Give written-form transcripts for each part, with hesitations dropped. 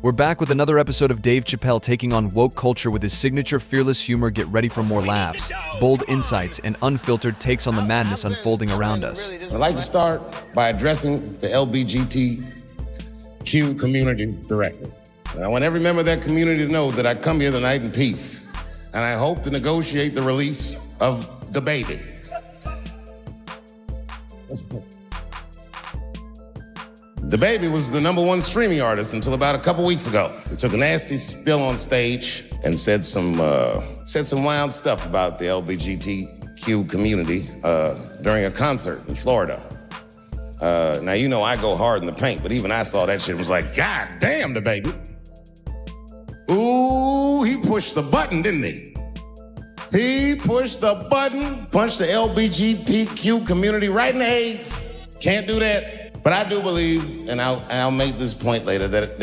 We're back with another episode of Dave Chappelle taking on woke culture with his signature fearless humor. Get ready for more laughs, bold insights, and unfiltered takes on the madness unfolding around us. I'd like to start by addressing the LGBTQ community directly. I want every member of that community to know that I come here tonight in peace, and I hope to negotiate the release of the baby. The baby was the #1 streaming artist until about a couple weeks ago. He took a nasty spill on stage and said some wild stuff about the LGBTQ community during a concert in Florida. Now, you know I go hard in the paint, but even I saw that shit and was like, God damn, the baby. Ooh, he pushed the button, didn't he? He pushed the button, punched the LGBTQ community right in the AIDS. Can't do that. But I do believe, and I'll make this point later, that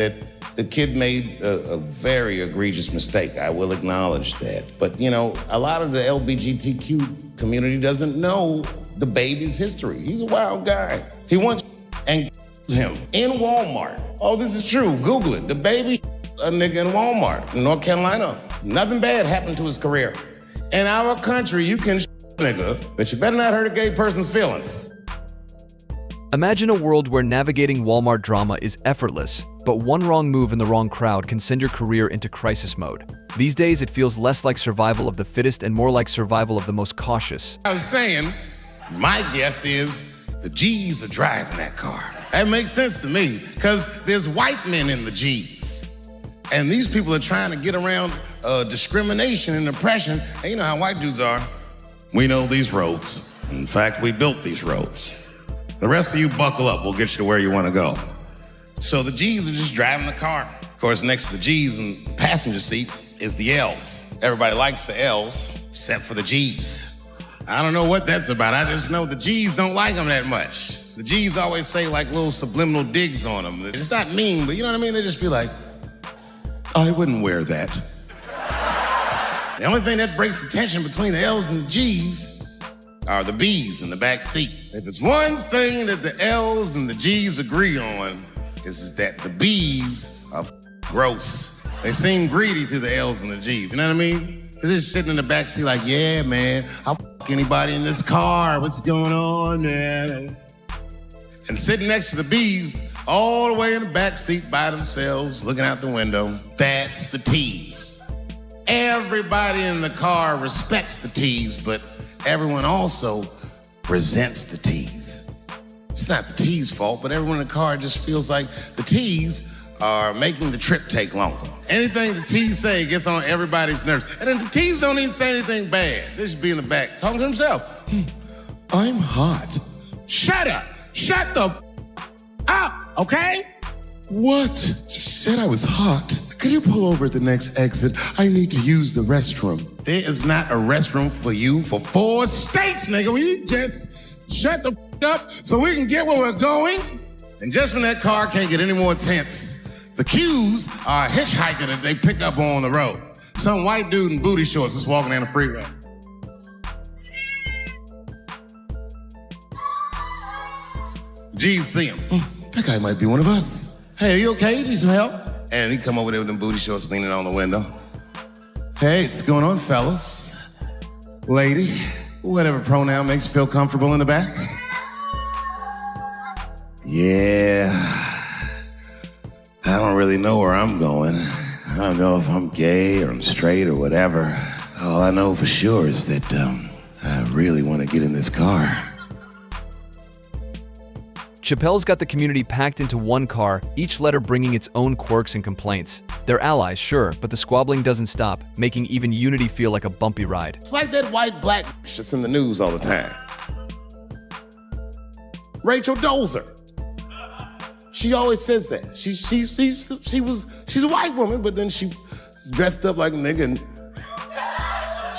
the kid made a very egregious mistake. I will acknowledge that. But, you know, a lot of the LGBTQ community doesn't know the baby's history. He's a wild guy. He wants and him in Walmart. Oh, this is true. Google it. The baby a nigga in Walmart in North Carolina. Nothing bad happened to his career. In our country, you can nigga, but you better not hurt a gay person's feelings. Imagine a world where navigating Walmart drama is effortless, but one wrong move in the wrong crowd can send your career into crisis mode. These days, it feels less like survival of the fittest and more like survival of the most cautious. I was saying, my guess is the G's are driving that car. That makes sense to me, because there's white men in the G's. And these people are trying to get around discrimination and oppression. And you know how white dudes are. We know these roads. In fact, we built these roads. The rest of you buckle up, we'll get you to where you want to go. So the G's are just driving the car. Of course, next to the G's in the passenger seat is the L's. Everybody likes the L's, except for the G's. I don't know what that's about. I just know the G's don't like them that much. The G's always say like little subliminal digs on them. It's not mean, but you know what I mean? They just be like, I wouldn't wear that. The only thing that breaks the tension between the L's and the G's are the B's in the back seat. If it's one thing that the L's and the G's agree on, is that the B's are gross. They seem greedy to the L's and the G's, you know what I mean? They're just sitting in the back seat like, yeah, man, I'll anybody in this car. What's going on, man? And sitting next to the B's, all the way in the back seat by themselves, looking out the window, that's the T's. Everybody in the car respects the T's, but everyone also resents the T's. It's not the T's' fault, but everyone in the car just feels like the T's are making the trip take longer. Anything the T's say gets on everybody's nerves. And then the T's don't even say anything bad. They just be in the back talking to himself. I'm hot. Shut up. Shut the up, okay? What? Just said I was hot. Could you pull over at the next exit? I need to use the restroom. There is not a restroom for you for 4 states, nigga. Will you just shut the up so we can get where we're going? And just when that car can't get any more tense, the Q's are a hitchhiker that they pick up on the road. Some white dude in booty shorts is walking down the freeway. G's see him. That guy might be one of us. Hey, are you okay? Need some help? And he come over there with them booty shorts leaning on the window. Hey, what's going on, fellas? Lady, whatever pronoun makes you feel comfortable in the back. Yeah, I don't really know where I'm going. I don't know if I'm gay or I'm straight or whatever. All I know for sure is that I really want to get in this car. Chappelle's got the community packed into one car, each letter bringing its own quirks and complaints. They're allies, sure, but the squabbling doesn't stop, making even unity feel like a bumpy ride. It's like that white black that's in the news all the time. Rachel Dolezal. She always says that. She's a white woman, but then she dressed up like a nigga and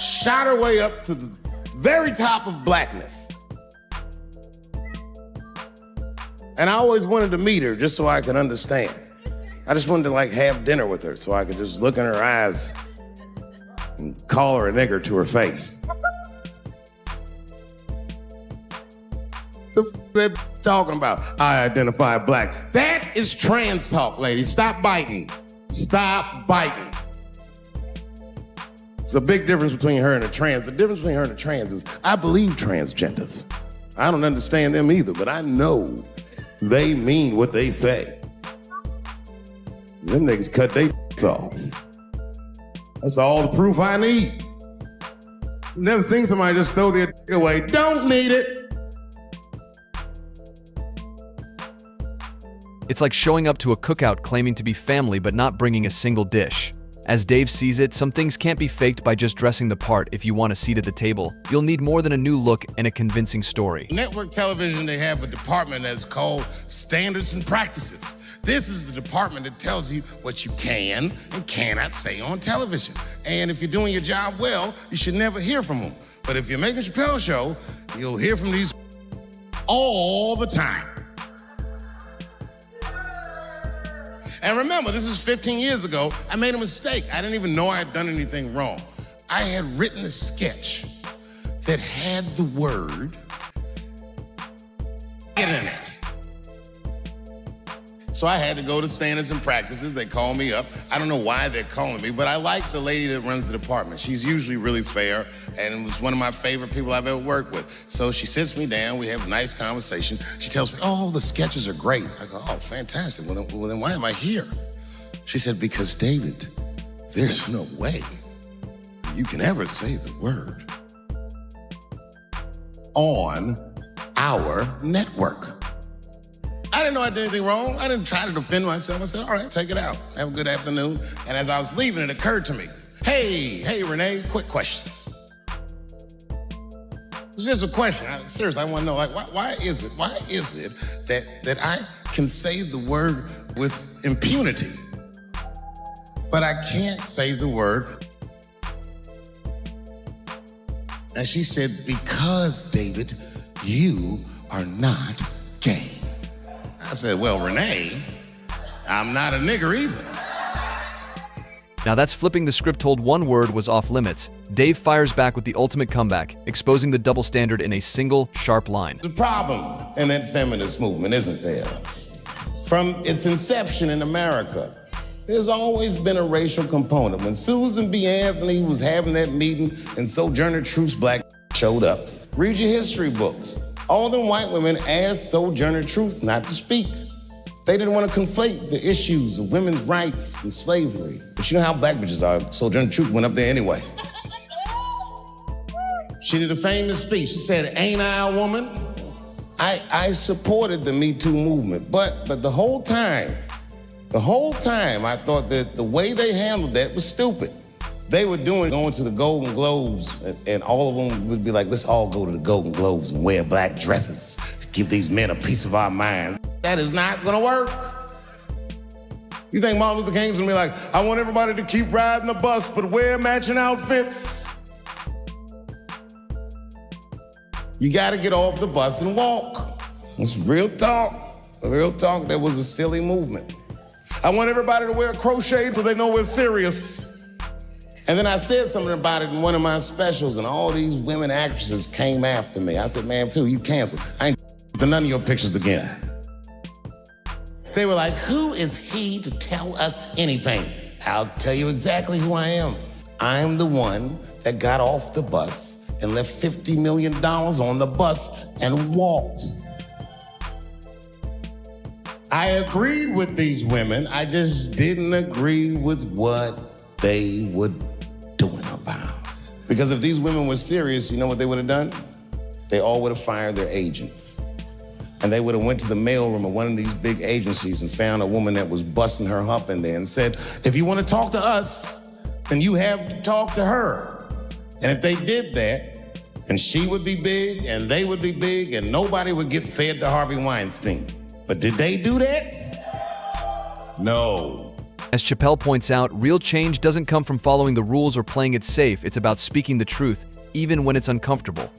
shot her way up to the very top of blackness. And I always wanted to meet her just so I could understand. I just wanted to like have dinner with her so I could just look in her eyes and call her a nigger to her face. The they're talking about, I identify black. That is trans talk, ladies. Stop biting. Stop biting. There's a big difference between her and a trans. The difference between her and a trans is I believe transgenders. I don't understand them either, but I know they mean what they say. Them niggas cut their off. That's all the proof I need. Never seen somebody just throw their away. Don't need it. It's like showing up to a cookout claiming to be family but not bringing a single dish. As Dave sees it, some things can't be faked by just dressing the part if you want a seat at the table. You'll need more than a new look and a convincing story. Network television, they have a department that's called Standards and Practices. This is the department that tells you what you can and cannot say on television. And if you're doing your job well, you should never hear from them. But if you're making a Chappelle show, you'll hear from these all the time. And remember, this is 15 years ago. I made a mistake. I didn't even know I had done anything wrong. I had written a sketch that had the word in it. So I had to go to Standards and Practices. They called me up. I don't know why they're calling me, but I like the lady that runs the department. She's usually really fair and was one of my favorite people I've ever worked with. So she sits me down. We have a nice conversation. She tells me, oh, the sketches are great. I go, oh, fantastic. Well, then why am I here? She said, because, David, there's no way you can ever say the word on our network. I didn't know I did anything wrong. I didn't try to defend myself. I said, all right, take it out. Have a good afternoon. And as I was leaving, it occurred to me, hey, Renee, quick question. It's just a question. Seriously, I want to know, like, why is it that I can say the word with impunity, but I can't say the word? And she said, because, David, you are not gay. I said, well, Renee, I'm not a nigger either. Now that's flipping the script told one word was off limits. Dave fires back with the ultimate comeback, exposing the double standard in a single, sharp line. The problem in that feminist movement, isn't there? From its inception in America, there's always been a racial component. When Susan B. Anthony was having that meeting and Sojourner Truth's black showed up, read your history books. All them white women asked Sojourner Truth not to speak. They didn't want to conflate the issues of women's rights and slavery. But you know how black bitches are. Sojourner Truth went up there anyway. She did a famous speech. She said, ain't I a woman? I supported the Me Too movement, but the whole time I thought that the way they handled that was stupid. They were going to the Golden Globes, and all of them would be like, let's all go to the Golden Globes and wear black dresses to give these men a piece of our minds. That is not gonna work. You think Martin Luther King's gonna be like, I want everybody to keep riding the bus, but wear matching outfits? You gotta get off the bus and walk. It's real talk. Real talk, that was a silly movement. I want everybody to wear crochet so they know we're serious. And then I said something about it in one of my specials, and all these women actresses came after me. I said, man, Phil, you canceled. I ain't to none of your pictures again. They were like, who is he to tell us anything? I'll tell you exactly who I am. I'm the one that got off the bus and left $50 million on the bus and walked. I agreed with these women. I just didn't agree with what they were doing about. Because if these women were serious, you know what they would have done? They all would have fired their agents. And they would have went to the mailroom of one of these big agencies and found a woman that was busting her hump in there and said, if you want to talk to us, then you have to talk to her. And if they did that, then she would be big and they would be big and nobody would get fed to Harvey Weinstein. But did they do that? No. As Chappelle points out, real change doesn't come from following the rules or playing it safe. It's about speaking the truth, even when it's uncomfortable.